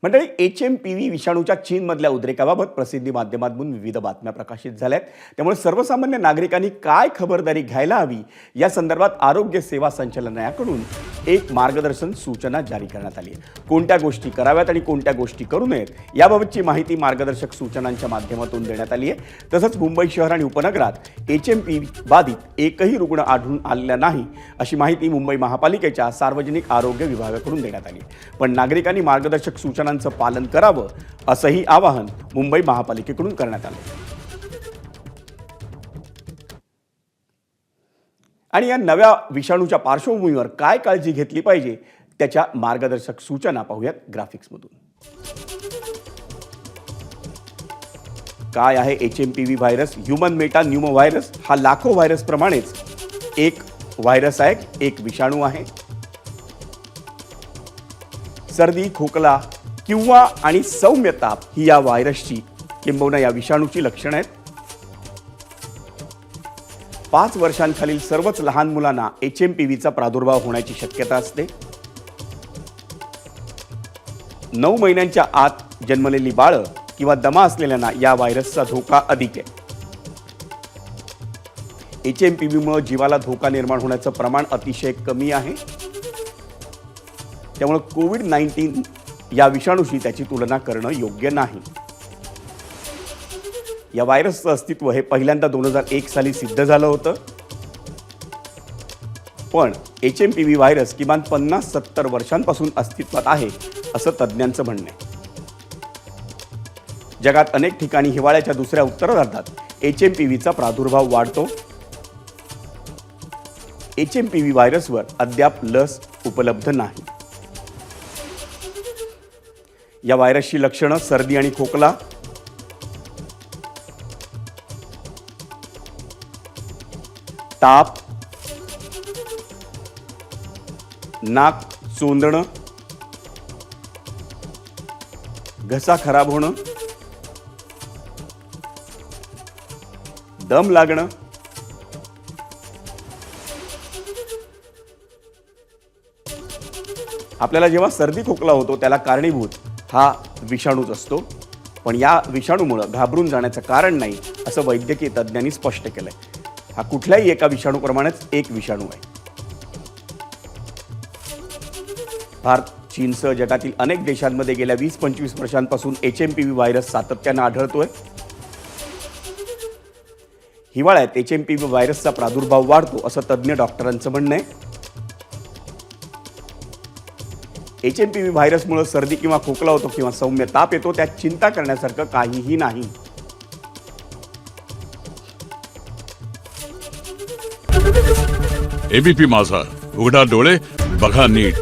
मंडळी, HMPV विषाणूच्या चीनमधल्या उद्रेकाबाबत प्रसिद्धी माध्यमांतून विविध बातम्या प्रकाशित झाल्या आहेत. त्यामुळे सर्वसामान्य नागरिकांनी काय खबरदारी घ्यायला हवी या संदर्भात आरोग्य सेवा संचालनालयाकडून एक मार्गदर्शन सूचना जारी करण्यात आली आहे. कोणत्या गोष्टी कराव्यात आणि कोणत्या गोष्टी करू नयेत याबाबतची माहिती मार्गदर्शक सूचनांच्या माध्यमातून देण्यात आली आहे. तसंच मुंबई शहर आणि उपनगरात HMPV बाधित एकही रुग्ण आढळून आलेला नाही अशी माहिती मुंबई महापालिकेच्या सार्वजनिक आरोग्य विभागाकडून देण्यात आली. पण नागरिकांनी मार्गदर्शक सूचनांचं पालन करावं असंही आवाहन मुंबई महापालिकेकडून करण्यात आलं. आणि या नव्या विषाणूच्या पार्श्वभूमीवर काय काळजी घेतली पाहिजे त्याच्या मार्गदर्शक सूचना पाहूयात ग्राफिक्समधून. काय आहे HMPV virus? Human Meta Numa virus हा लाखो व्हायरस प्रमाणेच एक व्हायरस आहे, एक विषाणू आहे. सर्दी, खोकला किंवा आणि सौम्य ताप ही या व्हायरसची किंबहुना या विषाणूची लक्षणं आहेत. 5 वर्षांखालील सर्वच लहान मुलांना HMPVचा प्रादुर्भाव होण्याची शक्यता असते. 9 महिन्यांच्या आत जन्मलेली बाळं किंवा दमा असलेल्यांना या व्हायरसचा धोका अधिक आहे. HMPVमुळे जीवाला धोका निर्माण होण्याचं प्रमाण अतिशय कमी आहे. त्यामुळे कोविड-19 या विषाणूशी त्याची तुलना करणं योग्य नाही. या व्हायरसचं अस्तित्व हे पहिल्यांदा 2001 साली सिद्ध झालं होतं. पण HMPV व्हायरस किमान 50-70 वर्षांपासून अस्तित्वात आहे असं तज्ज्ञांचं म्हणणं आहे. जगात अनेक ठिकाणी हिवाळ्याच्या दुसऱ्या उत्तरार्धात HMPVचा प्रादुर्भाव वाढतो. HMPV व्हायरसवर अद्याप लस उपलब्ध नाही. या व्हायरसची लक्षणं सर्दी आणि खोकला, ताप, नाक चोंदणं, घसा खराब होणं, दम लागणं, आपल्याला जेव्हा सर्दी खोकला होतो त्याला कारणीभूत हा विषाणूच असतो. पण या विषाणूमुळं घाबरून जाण्याचं कारण नाही असं वैद्यकीय तज्ज्ञांनी स्पष्ट केलंय. हा कुठल्याही एका विषाणूप्रमाणेच एक विषाणू आहे. भारत, चीनसह जगातील अनेक देशांमध्ये गेल्या 20-25 वर्षांपासून HMPV व्हायरस सातत्यानं आढळतोय. हिवाळ्यात HMPV व्हायरसचा प्रादुर्भाव वाढतो असं तज्ज्ञ डॉक्टरांचं म्हणणं आहे. HMPV व्हायरसमुळे सर्दी किंवा खोकला होतो किंवा सौम्य ताप येतो, त्यात चिंता करण्यासारखं काहीही नाही. ABP माझा, उघडा डोळे बघा नीट.